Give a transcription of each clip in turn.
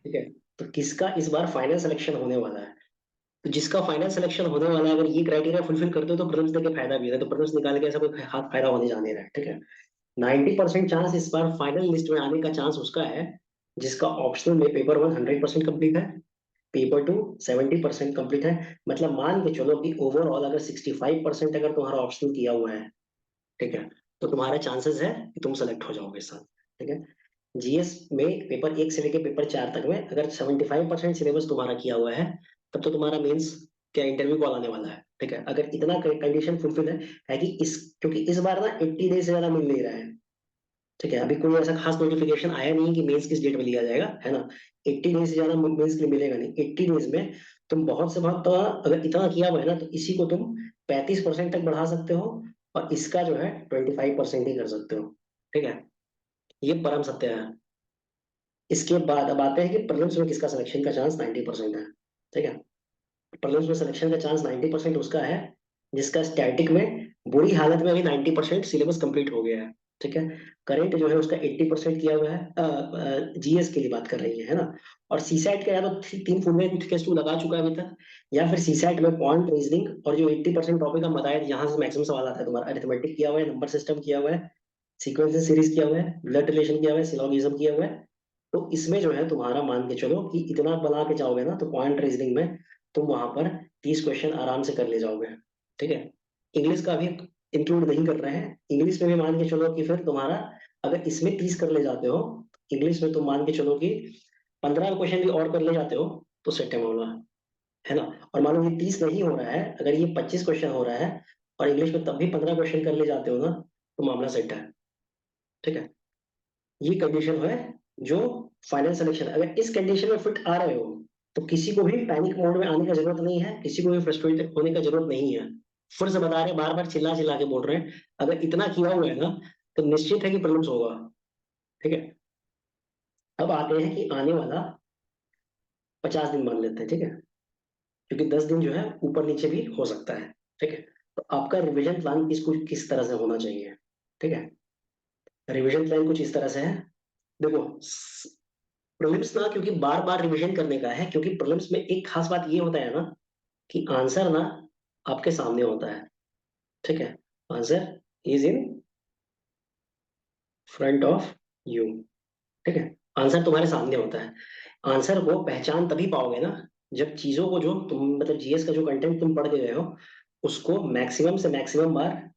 ठीक है। तो किसका इस बार फाइनल सिलेक्शन होने वाला है? तो जिसका फाइनल सिलेक्शन होने वाला है, अगर ये क्राइटेरिया फुलफिल करते हो तो प्रीलिम्स देके फायदा भी है, तो प्रीलिम्स निकाल के ऐसा कोई हाथ फायदा होने जाने रहा है। ठीक है। 90% चांस इस बार फाइनल लिस्ट में आने का चांस उसका है जिसका ऑप्शनल में पेपर वन 100% कंप्लीट है, पेपर टू 70% कंप्लीट है। मतलब मान के चलो कि ओवरऑल अगर 65% अगर तुम्हारा ऑप्शनल किया हुआ है, ठीक है, तो तुम्हारे चांसेस है कि तुम सेलेक्ट हो जाओगे इस साल। ठीक है। जीएस में पेपर एक से लेके पेपर चार तक में अगर 75% सिलेबस तुम्हारा किया हुआ है, तब तो तुम्हारा मेंस क्या इंटरव्यू कॉल आने वाला है। ठीक है। अगर इतना कंडीशन फुलफिल है कि इस क्योंकि इस बार ना 80 डेज से ज्यादा मिल नहीं रहा है। ठीक है। अभी कोई ऐसा खास नोटिफिकेशन आया नहीं कि मेंस किस डेट में लिया जाएगा, है ना। 80 डेज से ज्यादा मेंस के लिए मिलेगा नहीं। 80 डेज में तुम बहुत से बहुत तो अगर इतना किया हुआ है ना, तो इसी को तुम 35% तक बढ़ा सकते हो, और इसका जो है 25% ही कर सकते हो। ठीक है। ये परम सत्य है। इसके बाद अब आते हैं कि प्रीलिम्स में किसका सिलेक्शन का चांस 90% है। ठीक है। प्रीलिम्स में सिलेक्शन का चांस 90% उसका है जिसका स्टैटिक में बुरी हालत में अभी 90% सिलेबस कंप्लीट हो गया है। ठीक है। करंट जो है उसका 80% किया हुआ है, जीएस के लिए बात कर रही है ना। और सी सैट का या तो तीन फुल में केस टू लगा चुका है अभी तक, या फिर सी सैट में पॉइंट रीजनिंग और जो 80% टॉपिक हम बताया यहाँ से मैक्सिमम सवाल आता है तुम्हारा, अरिथमेटिक किया हुआ है, नंबर सिस्टम किया हुआ है, सीक्वेंस सीरीज किया हुआ है, ब्लड रिलेशन किया हुआ है, सिलोगिज्म किया हुआ है। तो इसमें जो है तुम्हारा मान के चलो कि इतना बना के जाओगे ना, तो पॉइंट रीजनिंग में तुम वहां पर 30 क्वेश्चन आराम से कर ले जाओगे। ठीक है। इंग्लिश का भी इंक्लूड नहीं कर रहे हैं। इंग्लिश में भी मान के चलो कि फिर तुम्हारा अगर इसमें 30 कर ले जाते हो, इंग्लिश में तुम मान के चलो कि 15 क्वेश्चन भी और कर ले जाते हो, तो सेट है मामला, है ना। और मान लो ये 30 नहीं हो रहा है, अगर ये 25 क्वेश्चन हो रहा है और इंग्लिश में तब भी 15 क्वेश्चन कर ले जाते हो ना, तो मामला सेट है। ठीक है। ये कंडीशन है जो फाइनल सिलेक्शन, अगर इस कंडीशन में फिट आ रहे हो तो किसी को भी पैनिक मोड में आने का जरूरत नहीं है, किसी को भी फ्रस्ट्रेटेड होने का जरूरत नहीं है। फिर से बता रहे हैं, बार बार चिल्ला चिल्ला के बोल रहे हैं, अगर इतना किया हुआ है ना, तो निश्चित है कि प्रॉब्लम्स होगा। ठीक है। अब आते हैं कि आने वाला 50 दिन मान लेते हैं। ठीक है। क्योंकि 10 दिन जो है ऊपर नीचे भी हो सकता है। ठीक है। तो आपका रिविजन प्लान किस तरह से होना चाहिए? ठीक है। रिविजन प्लान कुछ इस तरह से है। देखो, प्रीलिम्स ना क्योंकि बार बार रिवीजन करने का है, क्योंकि प्रीलिम्स में एक खास बात ये होता है ना कि आंसर ना आपके सामने होता है। ठीक है। Answer is in front of you. ठीक है। आंसर तुम्हारे सामने होता है। आंसर को पहचान तभी पाओगे ना जब चीजों को जो तुम मतलब जीएस का जो कंटेंट तुम पढ़ के गए हो उसको मैक्सिमम से मैक्सिमम बार,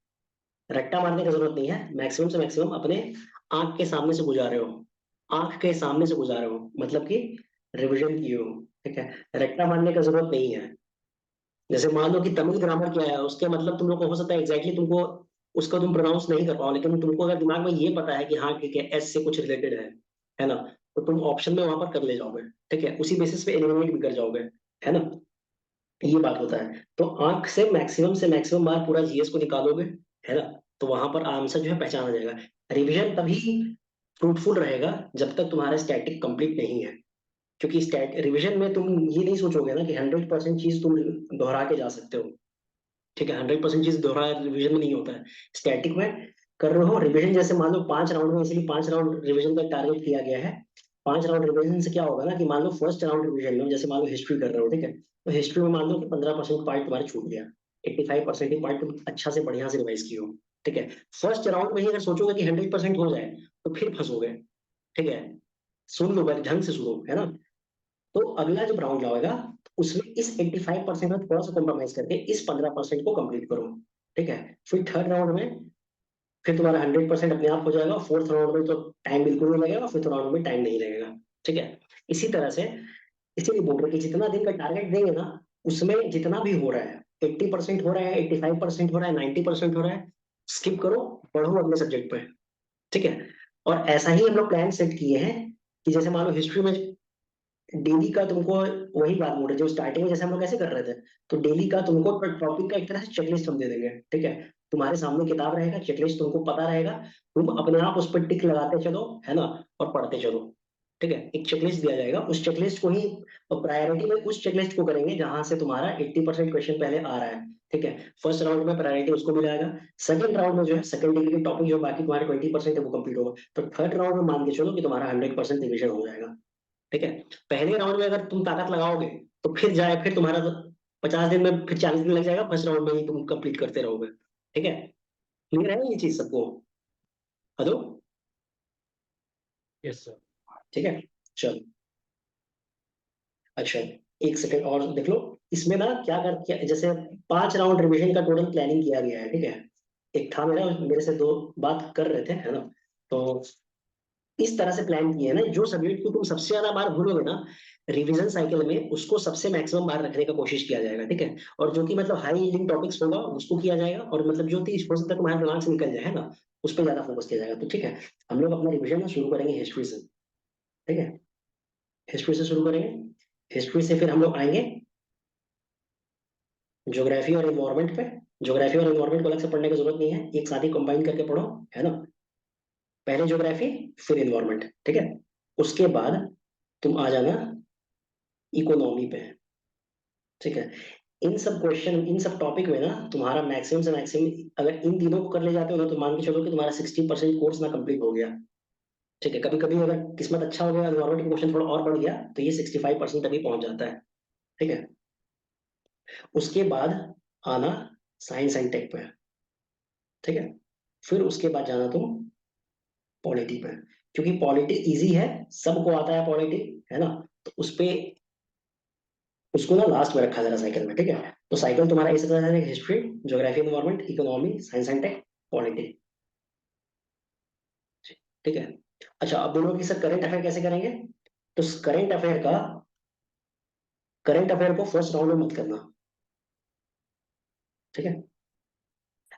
रट्टा मारने की जरूरत नहीं है, मैक्सिमम से मैक्सिमम अपने आंख के सामने से गुजारे हो। आंख के सामने से गुजारे हो मतलब कि रिवीजन किए हो। ठीक है। रट्टा मारने की जरूरत नहीं है। जैसे मान लो कि तमिल ग्रामर क्या है, उसके मतलब तुम लोग को हो सकता है एग्जैक्टली तुमको उसका तुम प्रोनाउंस नहीं कर पाओ, लेकिन तुमको अगर दिमाग में ये पता है कि हाँ ठीक है एस से कुछ रिलेटेड है ना, तो तुम ऑप्शन में वहां पर कर ले जाओगे। ठीक है। उसी बेसिस पे एलिमिनेट भी कर जाओगे, है ना। ये बात होता है। तो आंख से मैक्सिमम बार पूरा जीएस को निकालोगे, है ना, तो वहां पर आंसर जो है पहचाना जाएगा। रिवीजन तभी फ्रूटफुल रहेगा जब तक तुम्हारा स्टैटिक कंप्लीट नहीं है। क्योंकि स्टैट रिवीजन में तुम ये नहीं सोचोगे ना कि 100% चीज तुम दोहरा के जा सकते हो। ठीक है। 100% चीज दोहरा रिवीजन में नहीं होता है। स्टैटिक में कर रहे हो रिवीजन, जैसे मान लो 5 राउंड में, इसलिए 5 राउंड रिवीजन का टारगेट किया गया है। 5 राउंड रिवीजन से क्या होगा ना कि मान लो फर्स्ट राउंड रिवीजन में जैसे मान लो हिस्ट्री कर रहे हो, ठीक है, तो हिस्ट्री में मान लो कि 15% पार्ट तुम्हारा छूट गया, 85% ही पार्ट तुम अच्छा से बढ़िया से रिवाइज किए हो। ठीक है। फर्स्ट राउंड में ही अगर सोचोगे कि 100% हो जाए, तो फिर फंसोगे। ठीक है। सुन लो पहले, ढंग से सुनो, है ना। तो अगला जब राउंड लाएगा, उसमें इस 85% में थोड़ा सा कॉम्प्रोमाइज करके इस 15% को कंप्लीट करो। ठीक है। फिर थर्ड राउंड में फिर तुम्हारा 100% अपने आप हो जाएगा। फोर्थ राउंड में तो टाइम बिल्कुल नहीं लगेगा, फिफ्थ राउंड में टाइम नहीं लगेगा। ठीक है। इसी तरह से, इसीलिए बोल रहे हैं कि जितना दिन का टारगेट देंगे ना, उसमें जितना भी हो रहा है, 80% हो रहा है, 85% हो रहा है, 90% हो रहा है, स्किप करो, पढ़ो अगले सब्जेक्ट पे। ठीक है। और ऐसा ही हम लोग प्लान सेट किए हैं कि जैसे मान लो हिस्ट्री में डेली का तुमको, वही बात बोल रहे जो स्टार्टिंग में जैसे हम लोग कैसे कर रहे थे, तो डेली का तुमको टॉपिक का एक तरह से चेकलिस्ट हम दे देंगे। ठीक है। तुम्हारे सामने किताब रहेगा, चेकलिस्ट तुमको पता रहेगा, तुम अपने आप उस पर टिक लगाते चलो, है ना, और पढ़ते चलो। ठीक है। एक चेकलिस्ट दिया जाएगा, उस चेकलिस्ट को ही प्रायोरिटी में उस चेकलिस्ट को करेंगे जहां से तुम्हारा 80% क्वेश्चन पहले आ रहा है। ठीक है। फर्स्ट राउंड में प्रायोरिटी उसको मिलाएगा। सेकंड राउंड में जो है सेकंड डिग्री के टॉपिक जो बाकी तुम्हारे 20% है वो कंप्लीट होगा, तो थर्ड राउंड में मान के चलो कि तुम्हारा 100% रिविजन हो जाएगा। ठीक है। पहले राउंड में अगर तुम ताकत लगाओगे तो फिर जाए, फिर तुम्हारा 50 दिन में फिर 40 दिन लग जाएगा, फर्स्ट राउंड में ही तुम कंप्लीट करते रहोगे। ठीक है, क्लियर है ये चीज सबको? हेलो? Yes sir. ठीक है, चलो। अच्छा, एक सेकंड और देख लो। इसमें ना क्या जैसे 5 राउंड रिवीजन का टोटल प्लानिंग किया गया है, ठीक है। एक था मेरा, मेरे से दो बात कर रहे थे, है ना। तो इस तरह से प्लान किया है ना, जो सब्जेक्ट को तुम सबसे ज्यादा बार भूलोगे ना रिवीजन साइकिल में, उसको सबसे मैक्सिमम बार रखने का कोशिश किया जाएगा, ठीक है। और जो कि मतलब हाई यील्डिंग टॉपिक्स होगा उसको किया जाएगा, और मतलब जो चीज हो सकता है तुम्हारे दिमाग से निकल जाए, है ना, उस पर ज्यादा फोकस किया जाएगा। तो ठीक है, हम लोग अपना रिवीजन ना शुरू करेंगे हिस्ट्री से। ठीक है, हिस्ट्री से शुरू करेंगे। हिस्ट्री से फिर हम लोग आएंगे ज्योग्राफी और इन्वायरमेंट पे। ज्योग्राफी और इन्वायरमेंट को अलग से पढ़ने की जरूरत नहीं है, एक साथ ही कंबाइन करके पढ़ो, है ना। पहले ज्योग्राफी, फिर इन्वायरमेंट, ठीक है। उसके बाद तुम आ जाना इकोनॉमी पे। ठीक है, इन सब क्वेश्चन, इन सब टॉपिक में ना तुम्हारा मैक्सिमम से मैक्सिमम, अगर इन तीनों को कर ले जाते हो ना, तो मान के चलो कि तुम्हारा 60% कोर्स ना कंप्लीट हो गया। ठीक है, कभी कभी अगर किस्मत अच्छा हो गया, एनवायरमेंट का क्वेश्चन थोड़ा और बढ़ गया, तो ये 65% तक भी पहुंच जाता है। ठीक है, उसके बाद आना साइंस एंड टेक पे। ठीक है, फिर उसके बाद जाना तुम पॉलिटी पे, क्योंकि पॉलिटी इजी है, सबको आता है पॉलिटी, है ना। तो उस पे, उसको ना लास्ट में रखा जरा साइकिल में, ठीक है। तो साइकिल तुम्हारा इस तरह से, history, geography environment, economy, science and tech, polity. ठीक है। अच्छा, अब बोलो कि सर करंट अफेयर कैसे करेंगे? तो करंट अफेयर को फर्स्ट राउंड में मत करना। ठीक है,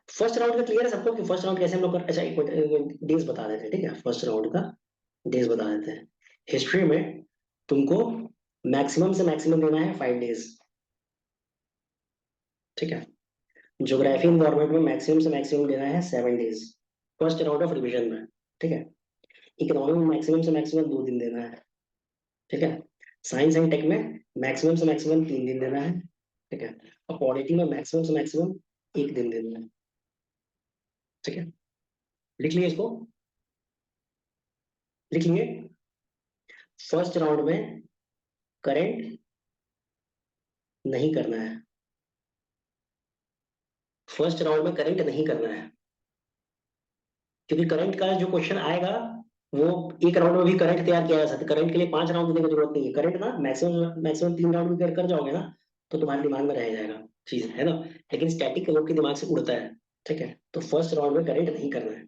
फर्स्ट राउंड का क्लियर है सबको कि फर्स्ट राउंड कैसे हम लोग कर, अच्छा एक मिनट डेज बता देते हैं, ठीक है, फर्स्ट राउंड का डेज बता देते हैं। हिस्ट्री में तुमको मैक्सिमम से मैक्सिमम देना है 5 डेज। ठीक है, ज्योग्राफी एनवायरमेंट में मैक्सिमम से मैक्सिमम देना है 7 days, first round of revision में। ठीक है, इकोनॉमी में मैक्सिमम से मैक्सिमम 2 दिन देना है। ठीक है, साइंस एंड टेक में मैक्सिमम से मैक्सिमम 3 दिन देना है। ठीक है, और पॉलिटी में मैक्सिमम से मैक्सिमम 1 दिन देना है। ठीक है, लिख लिए इसको? लिख लिए? फर्स्ट राउंड में करंट नहीं करना है। फर्स्ट राउंड में करंट नहीं करना है, क्योंकि करंट का जो क्वेश्चन आएगा वो एक राउंड में भी करंट तैयार किया जा सकता है। करंट के लिए 5 राउंड देने की जरूरत नहीं है, करंट ना मैक्सिमम मैक्सिमम 3 राउंड भी कर जाओगे ना, तो तुम्हारे दिमाग में रह जाएगा चीज, है ना। लेकिन स्टैटिक लोग के दिमाग से उड़ता है। ठीक है, तो फर्स्ट राउंड में करंट नहीं करना है।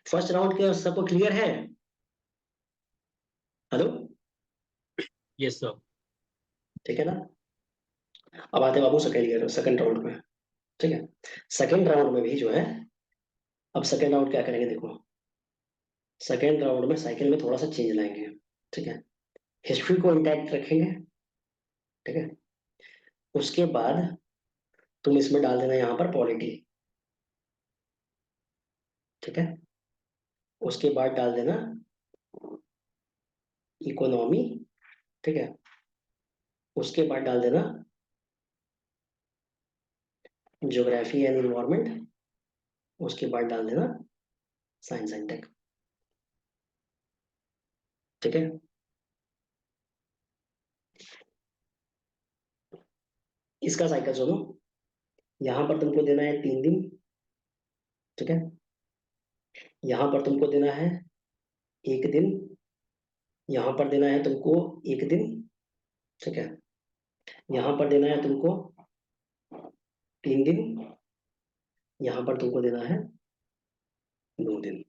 फर्स्ट राउंड के सबको क्लियर है? हेलो? Yes sir. ठीक है ना। अब आते हैं बाबू सेकंड राउंड में। ठीक है, सेकंड राउंड में भी जो है, अब सेकंड राउंड क्या करेंगे देखो। सेकंड राउंड में साइकिल में थोड़ा सा चेंज लाएंगे। ठीक है, हिस्ट्री को इंटैक्ट रखेंगे। ठीक है, उसके बाद तुम इसमें डाल देना यहाँ पर पॉलिटी। ठीक है, उसके बाद डाल देना इकोनॉमी। ठीक है, उसके बाद डाल देना ज्योग्राफी एंड इन्वायरमेंट। उसके बाद डाल देना साइंस एंड टेक। ठीक है, इसका साइकिल सुनो। यहाँ पर तुमको देना है 3 दिन। ठीक है, यहाँ पर तुमको देना है 1 दिन। यहाँ पर देना है तुमको 1 दिन। ठीक है, यहाँ पर देना है तुमको 3 दिन। यहाँ पर तुमको देना है 2 दिन।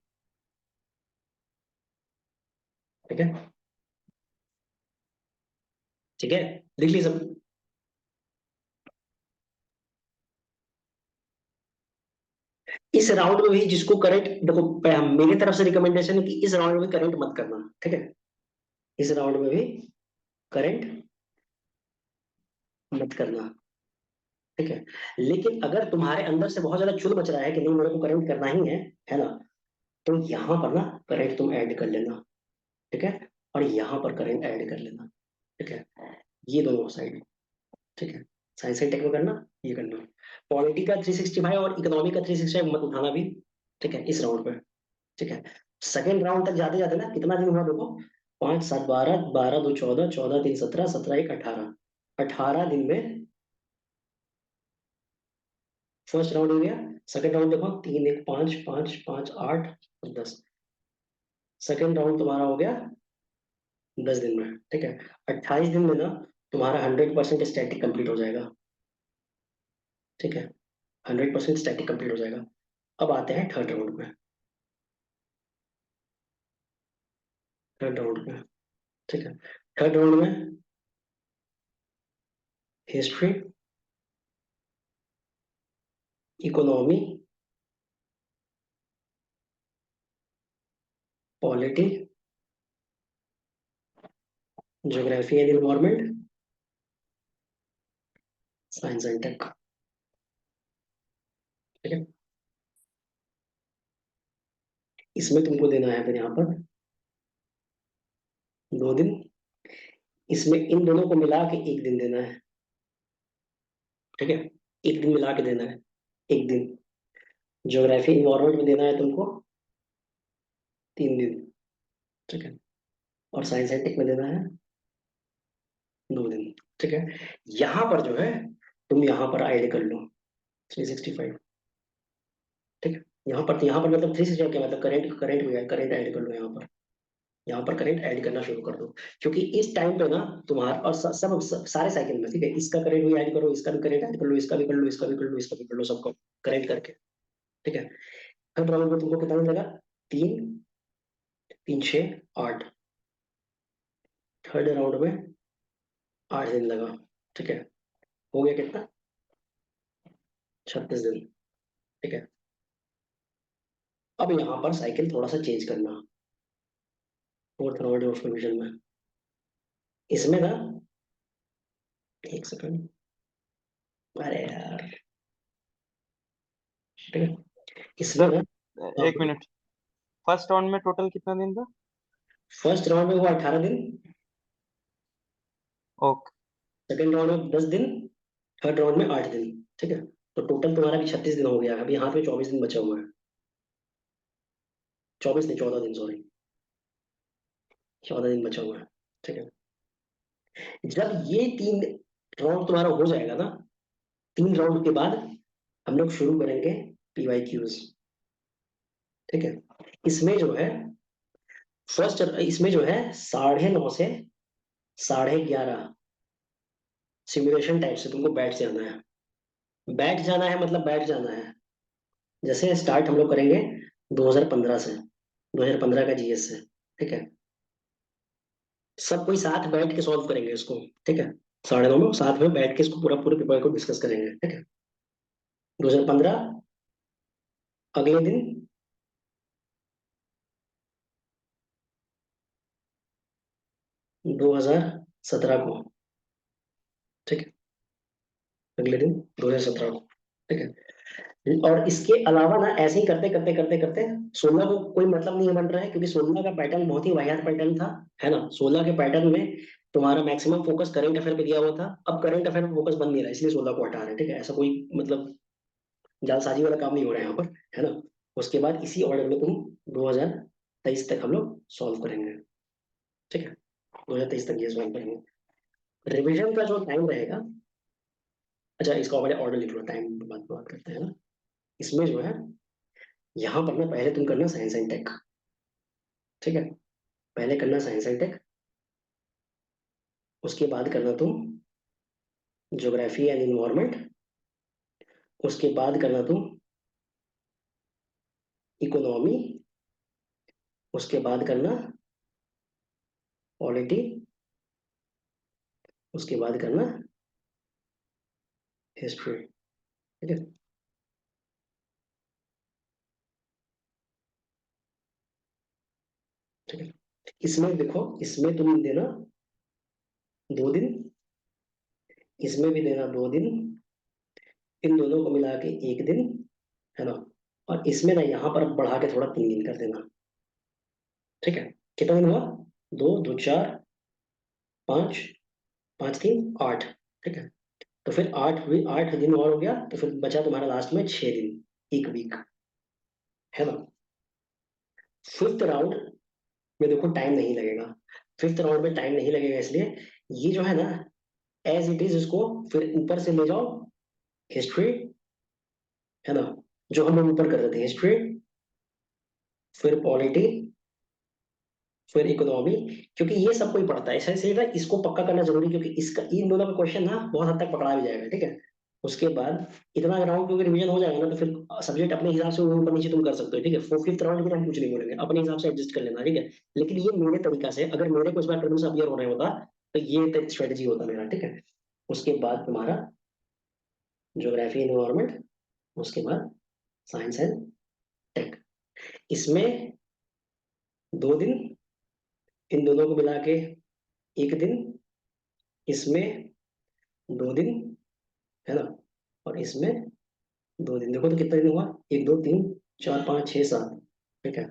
ठीक है, ठीक है, लिख ली सब? इस राउंड में भी जिसको करंट देखो, मेरी तरफ से रिकमेंडेशन है कि इस राउंड में करंट मत करना। ठीक है, इस राउंड में भी करंट मत करना। ठीक है, लेकिन अगर तुम्हारे अंदर से बहुत ज्यादा चुल मच रहा है कि नहीं मेरे को करंट करना ही है ना, तो यहाँ पर ना करंट तुम ऐड कर लेना। ठीक है, और यहाँ पर करंट ऐड कर लेना। ठीक है, ये दोनों साइड। ठीक है, साइंस एंड टेक में करना, ये करना। पॉलिटी का 365 और इकोनॉमी का 365 मत उठाना भी। ठीक है, इस राउंड पे। ठीक है, सेकेंड राउंड तक जाते जाते ना कितना दिन हुआ देखो, 5 7 12, 12 2 14, 14 3 17, 17 1 18, 18 दिन में फर्स्ट राउंड हो गया। सेकंड राउंड देखो, 3 1 5 5 5 8 10, सेकंड राउंड तुम्हारा हो गया 10 दिन में, ठीक है। 28 दिन में ना तुम्हारा 100% स्टैटिक कंप्लीट हो जाएगा, ठीक है। 100% स्टैटिक कंप्लीट हो जाएगा। अब आते हैं थर्ड राउंड में, थर्ड राउंड में, ठीक है। थर्ड राउंड में history, economy, polity, geography and environment, science and tech, ठीक है। इसमें तुमको देना है फिर यहाँ पर 2 दिन, इसमें इन दोनों को मिला के 1 दिन देना है, ठीक है। 1 दिन मिला के देना है, 1 दिन। ज्योग्राफी इन्वायरमेंट में देना है तुमको 3 दिन, ठीक है। और साइंस एंड टेक में देना है 2 दिन, ठीक है। यहाँ पर जो है तुम यहाँ पर ऐड कर लो 365, ठीक है। यहाँ पर मतलब 365 क्या मतलब, करेंट करेंट हुआ है, करंट ऐड कर लो यहाँ पर। यहाँ पर करंट ऐड करना शुरू कर दो, क्योंकि इस टाइम पे ना तुम्हारा और सारे साइकिल में, ठीक है, इसका करंट भी ऐड करो, इसका भी करंट ऐड कर लो, इसका भी कर लो, इसका भी कर लो, इसका भी कर लो, सबको करंट करके, ठीक है। थर्ड राउंड में तुमको कितना मिलेगा, 3 3 6 8, थर्ड राउंड में 8 दिन लगा, ठीक है। हो गया कितना, 36 दिन, ठीक है। अब यहाँ पर साइकिल थोड़ा सा चेंज करना, फोर्थ राउंड ऑफ रिविजन में, इसमें ना, एक सेकंड, अरे यार, ठीक है, इसमें ना, एक मिनट, फर्स्ट राउंड में टोटल कितना दिन था? फर्स्ट राउंड में हुआ 18 दिन, ओके। सेकंड राउंड में 10 दिन, थर्ड राउंड में 8 दिन, ठीक है। तो टोटल तुम्हारा भी 36 दिन हो गया, अभी हाथ में 24 दिन बचा हुआ है, 24 नहीं 14 दिन, सॉरी, 14 दिन बचा हुआ है, ठीक है। जब ये 3 राउंड तुम्हारा हो जाएगा ना, 3 राउंड के बाद हम लोग शुरू करेंगे PYQs, ठीक है। इसमें जो है फर्स्ट, इसमें जो है 9:30 से 11:30 सिमुलेशन टाइप से तुमको बैठ जाना है, बैठ जाना है मतलब बैठ जाना है। जैसे स्टार्ट हम लोग करेंगे 2015 से, 2015 का GS से, ठीक है। सब कोई साथ बैठ के सॉल्व करेंगे इसको, ठीक है। 9:30 में साथ में बैठ के इसको पूरा पूरे पेपर को डिस्कस करेंगे, ठीक है। 2015, अगले दिन 2017 को, ठीक है, अगले दिन 2017 को, ठीक है। और इसके अलावा ना ऐसे ही करते करते करते करते 16 को कोई मतलब नहीं बन रहा है, क्योंकि 16 का पैटर्न बहुत ही वाहियात पैटर्न था, है ना। 16 के पैटर्न में तुम्हारा मैक्सिमम फोकस करंट अफेयर पे दिया हुआ था, अब करंट अफेयर पे फोकस बन नहीं रहा, इसलिए 16 को हटा रहे हैं, ठीक है। ऐसा कोई मतलब जालसाजी वाला काम नहीं हो रहा है यहाँ पर, है ना। उसके बाद इसी ऑर्डर में तुम 2023 तक हम लोग सॉल्व करेंगे, ठीक है। 2023 तक ये सॉल्व करेंगे। रिवीजन का जो टाइम रहेगा, अच्छा इसका पहले ऑर्डर लिख लो, टाइम बाद में बात करते हैं ना। इसमें जो है यहाँ पर ना पहले तुम करना साइंस एंड टेक, ठीक है। पहले करना साइंस एंड टेक, उसके बाद करना तुम ज्योग्राफी एंड इन्वायरमेंट, उसके बाद करना तुम इकोनॉमी, उसके बाद करना पॉलिटी, उसके बाद करना हिस्ट्री, ठीक है। ठीक है, इसमें देखो, इसमें तुम देना 2 दिन, इसमें भी देना 2 दिन, इन दोनों को मिला के 1 दिन, है ना। और इसमें ना यहाँ पर बढ़ा के थोड़ा 3 दिन कर देना, ठीक है। कितना दिन हुआ, 2 2 4 5 5 3 8, ठीक है। तो फिर 8 दिन और हो गया, तो फिर बचा तुम्हारा लास्ट में 6 दिन, 1 वीक, है ना। फिफ्थ राउंड में देखो टाइम नहीं लगेगा, 5th राउंड में टाइम नहीं लगेगा, इसलिए ये जो है ना एज इट इज इसको फिर ऊपर से ले जाओ, हिस्ट्री है ना, जो हम लोग ऊपर कर रहे थे, हिस्ट्री, फिर पॉलिटी, फिर इकोनॉमी, क्योंकि ये सब कोई पढ़ता है, इसलिए ना इसको पक्का करना जरूरी, क्योंकि इसका इन दोनों का क्वेश्चन ना बहुत हद तक पकड़ा भी जाएगा, ठीक है। उसके बाद इतना राउंड क्योंकि रिवीजन हो जाएगा ना, तो फिर सब्जेक्ट अपने हिसाब से ऊपर नीचे तुम कर सकते हो, ठीक है। 4th राउंड के लिए हम कुछ नहीं बोलेंगे, अपने हिसाब से एडजस्ट कर लेना, ठीक है। लेकिन ये मेरे तरीका से, अगर मेरे को इस बार प्रीलिम्स अपियर होना होता तो ये स्ट्रेटेजी होता मेरा, ठीक है। उसके बाद तुम्हारा ज्योग्राफी एनवायरमेंट, उसके बाद साइंस एंड टेक। इसमें 2 दिन, इन दोनों को मिला के 1 दिन, इसमें 2 दिन, है ना, और इसमें 2 दिन। देखो तो कितना दिन हुआ, 1 2 3 4 5 6 7, ठीक है।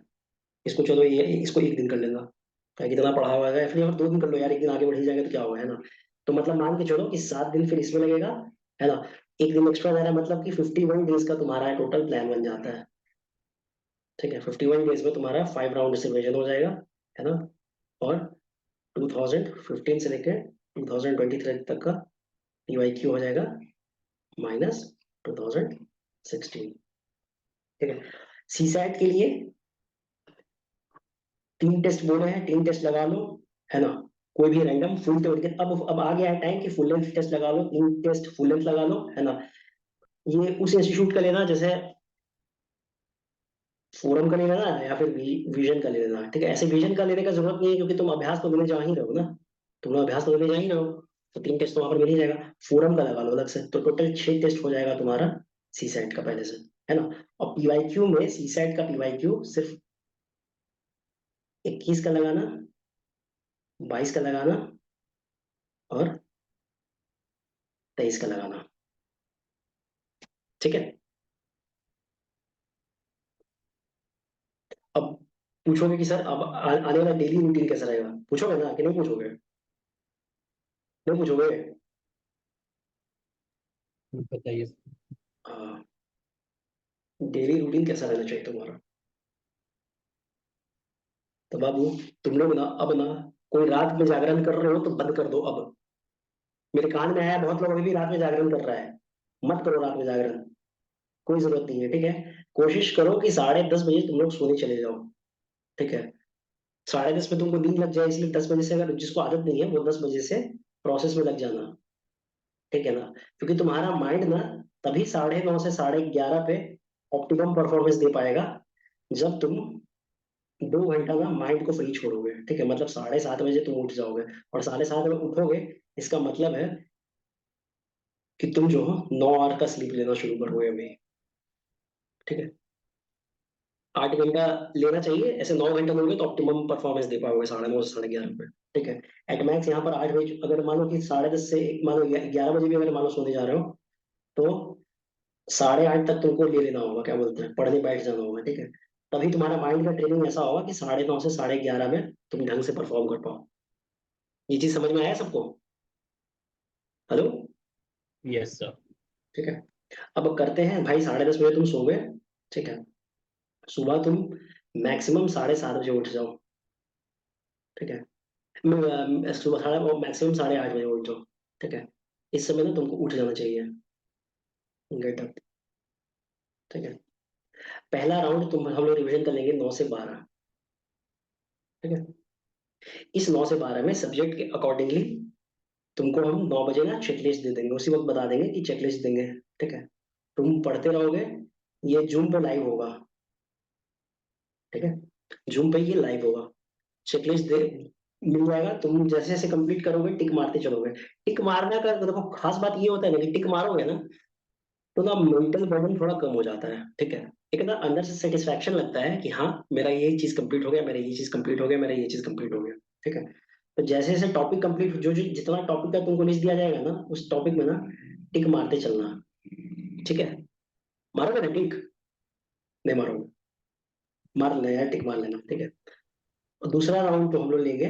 इसको चलो ये इसको 1 दिन कर लेना, क्या कितना पढ़ा हुआ है, फिर और 2 दिन कर लो यार, 1 दिन आगे बढ़ ही जाएगा तो क्या होगा, है ना। तो मतलब मान के चलो कि 7 दिन फिर इसमें लगेगा, है ना। 1 दिन एक्स्ट्रा जा रहा है, मतलब कि 51 डेज का तुम्हारा टोटल प्लान बन जाता है, ठीक है। 51 डेज में तुम्हारा 5 राउंड रिजर्वेशन हो जाएगा, है ना। और 2015 से लेकर 2023 तक का PYQ हो जाएगा -2016, ठीक है। CSAT के लिए 3 टेस्ट बोले हैं, 3 टेस्ट लगा लो, है ना। कोई भी रैंडम फुल थ्योरेटिकल, अब आ गया है टाइम कि फुल लेंथ टेस्ट लगा लो, 3 टेस्ट फुल लेंथ लगा लो, है ना। ये उस इंस्टीट्यूट का लेना जैसे फोरम का ले लेना, या फिर विजन का ले लेना, ठीक है। ऐसे विजन का लेने का जरूरत नहीं है, क्योंकि तुम अभ्यास तो देने जा ही रहे हो ना, तुम लोग अभ्यास तो देने जा ही रहे हो, तो 3 टेस्ट तो वहां पर मिल ही जाएगा। फोरम का लगा लो अलग से, तो टोटल 6 टेस्ट हो जाएगा तुम्हारा CSAT का पहले से, है ना। और PYQ में CSAT का PYQ सिर्फ 21 का लगाना, 22 का लगाना, और 23 का लगाना, ठीक है। अब पूछोगे कि सर अब आने वाला डेली रूटीन कैसा रहेगा, पूछोगे ना कि नहीं पूछोगे, नहीं पूछोगे। बताइए। हाँ, डेली रूटीन कैसा रहना चाहिए तुम्हारा। तो बाबू तुमने ना अब ना कोई रात में जागरण कर रहे हो तो बंद कर दो अब। मेरे कान में आया बहुत लोग अभी भी रात में जागरण कर रहा है, मत करो रात में जागरण, कोई जरूरत नहीं है, ठीक है। कोशिश करो कि 10:30 बजे तुम लोग सोने चले जाओ, ठीक है। 10:30 में तुमको नींद लग जाए, इसलिए 10 बजे से, अगर जिसको आदत नहीं है वो 10 बजे से प्रोसेस में लग जाना, ठीक है ना। क्योंकि तुम्हारा माइंड ना तभी 9:30 से 11:30 पे ऑप्टिमम परफॉर्मेंस दे पाएगा, जब तुम 2 घंटा ना माइंड को फ्री छोड़ोगे, ठीक है। मतलब 7:30 बजे तुम उठ जाओगे, और 7:30 में उठोगे, इसका मतलब है कि तुम जो हो 9 आवर का स्लीप लेना शुरू करोगे अभी, ठीक है। 8 घंटा लेना चाहिए, ऐसे 9 घंटा लोगे तो ऑप्टिमम परफॉर्मेंस दे पाओगे 9:30 से 11:30 पे, ठीक है। एट मैक्स यहाँ पर 8 बजे, अगर मानो कि 10:30 से मान लो 11 बजे भी अगर मानो सोने जा रहे हो, तो 8:30 तक तुमको ले लेना होगा, क्या बोलते हैं, पढ़ने बैठ जाना होगा, ठीक है। तभी तुम्हारा माइंड का ट्रेनिंग ऐसा होगा कि 9:30 से 11:30 में तुम ढंग से परफॉर्म कर पाओ। ये चीज समझ में आया सबको, हेलो, यस सर। ठीक है। अब करते हैं भाई, 10:30 बजे तुम सो गए, ठीक है। सुबह तुम मैक्सिमम 7:30 बजे उठ जाओ, ठीक है। सुबह मैक्सिमम 8:30 बजे उठ जाओ, ठीक है। इस समय ना तुमको उठ जाना चाहिए, गेट अप, ठीक है। पहला राउंड तुम हम लोग रिवीजन कर लेंगे 9 से 12, ठीक है। इस 9 से 12 में सब्जेक्ट के अकॉर्डिंगली तुमको हम 9 बजे ना चेकलिस्ट दे देंगे, उसी वक्त बता देंगे कि चेकलिस्ट देंगे, ठीक है। तुम पढ़ते रहोगे, ये जूम पे लाइव होगा, ठीक है। जूम पे ये लाइव होगा, चेकलिस्ट दे मिल जाएगा, तुम जैसे जैसे कंप्लीट करोगे टिक मारते चलोगे। टिक मारने का देखो खास बात ये होता है ना कि टिक मारोगे ना, तो ना मेंटल बर्डन थोड़ा कम हो जाता है, ठीक है। एक ना अंदर से सेटिस्फेक्शन लगता है कि हाँ मेरा ये चीज कंप्लीट हो गया, मेरा ये चीज कंप्लीट हो गया, मेरा ये चीज कंप्लीट हो गया, ठीक है। तो जैसे जैसे टॉपिक कंप्लीट, जो जो जितना टॉपिक का तुमको लिस्ट दिया जाएगा ना, उस टॉपिक में ना टिक मारते चलना, ठीक है। मारोगे ना टिक, नहीं मारोगे, मार लेना यार, टिक मार लेना, ठीक है। और दूसरा राउंड तो हम लोग लेंगे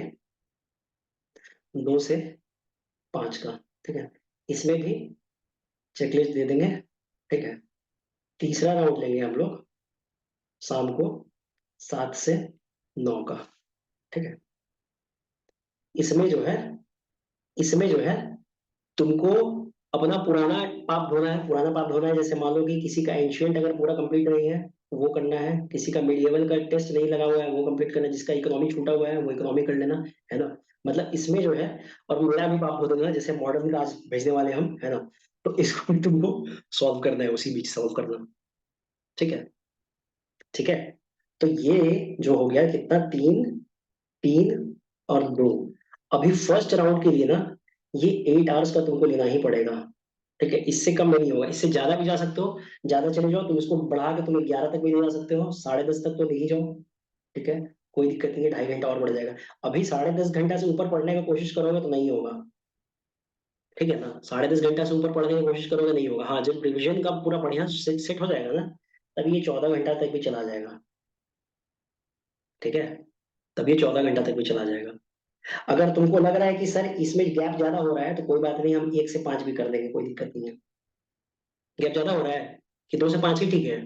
2 से 5 का, ठीक है। इसमें भी चेकलिस्ट दे देंगे, ठीक है। तीसरा राउंड लेंगे हम लोग शाम को 7 से 9 का, ठीक है। इसमें जो है तुमको अपना पुराना पाप धोना है। पुराना पाप धोना है, जैसे मान लो कि किसी का एंशियंट अगर पूरा कंप्लीट नहीं है तो वो करना है, किसी का मिडिएवल का टेस्ट नहीं लगा हुआ है वो कंप्लीट करना है, जिसका इकोनॉमी छूटा हुआ है वो इकोनॉमी कर लेना, है ना। मतलब इसमें जो है, और मेरा भी पाप धो देना, जैसे मॉडर्न क्लास भेजने वाले हम, है ना। तो इसको भी तुमको सॉल्व करना है, उसी बीच सॉल्व करना। ठीक है, ठीक है। तो ये जो हो गया कितना, तीन, तीन और दो। अभी फर्स्ट राउंड के लिए ना ये 8 आवर्स का तुमको लेना ही पड़ेगा। ठीक है, इससे कम में नहीं होगा, इससे ज्यादा भी जा सकते हो, ज्यादा चले जाओ तुम, इसको बढ़ा के तुम 11 तक भी ले जा सकते हो, 10:30 तक तो ले ही जाओ। ठीक है, कोई दिक्कत नहीं है, 2.5 घंटा और बढ़ जाएगा। अभी 10.5 घंटा से ऊपर पढ़ने की कोशिश करोगे तो नहीं होगा। ठीक है ना, 10.5 घंटा से ऊपर पढ़ने की कोशिश करोगे नहीं होगा। हाँ, जब रिविजन का पूरा बढ़िया सेट हो जाएगा ना, तब ये 14 घंटा तक भी चला जाएगा। ठीक है, तब ये 14 घंटा तक भी चला जाएगा। अगर तुमको लग रहा है कि सर इसमें गैप ज्यादा हो रहा है, तो कोई बात नहीं, हम 1 से 5 भी कर देंगे, कोई दिक्कत नहीं है। गैप ज्यादा हो रहा है कि 2 से 5 ही ठीक है?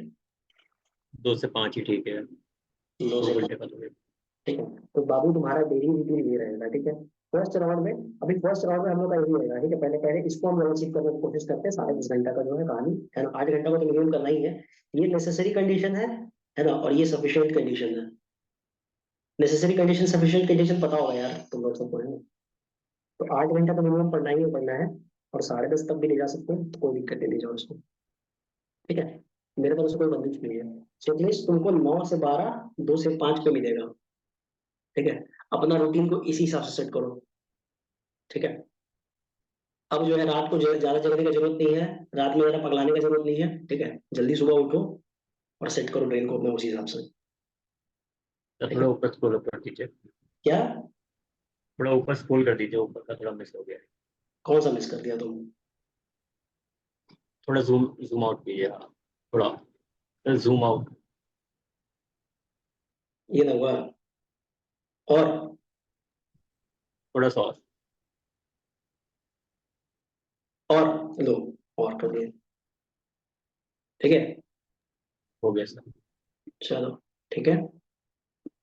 2 से 5 ही ठीक है, दो दो से घंटे का तो है। ठीक है। तो बाबू तुम्हारा डेली रूटीन ये रहेगा। ठीक है, फर्स्ट राउंड में, अभी फर्स्ट राउंड में हम लोग का यही रहेगा। ठीक है, पहले पहले इसको हम व्यवस्थित करने की कोशिश करते हैं, 10.5 घंटा का जो है कहानी, है ना। 8 घंटा को तो मिनिमम करना ही है, ये नेसेसरी कंडीशन है ना, और ये सफिशिएंट कंडीशन है। नेसेसरी कंडीशन, सफिशिएंट कंडीशन पता होगा यार तुम लोग सबको, है ना। तो 8 घंटा तो मिनिमम पढ़ना ही पढ़ना है, और 10:30 तक भी ले जा सकते हो, तो कोई दिक्कत नहीं, ले जाओ इसको। ठीक है, मेरे तरफ से कोई बंदिश नहीं है। चेकलिस्ट तुमको 9 से 12, 2 से 5 पे मिलेगा। ठीक है, अपना रूटीन को इसी हिसाब से सेट करो। ठीक है, अब जो है रात को ज्यादा जगने की जरूरत नहीं है, रात में ज्यादा पगलाने की जरूरत नहीं है। ठीक है, जल्दी सुबह उठो और सेट करो ब्रेन को अपने उसी हिसाब से। तो ठीक है, थोड़ा ऊपर स्क्रॉल कर दीजिए, क्या? थोड़ा ऊपर स्क्रॉल कर दीजिए, ऊपर का थोड़ा मिस हो गया है। कौन सा मिस कर दिया तुम? थोड़ा जूम जूम आउट कीजिए, हाँ, थोड़ा जूम आउट। ये ना हुआ? और थोड़ा सा और लो, और कर दिया। ठीक है, हो गया सर। चलो, ठीक है।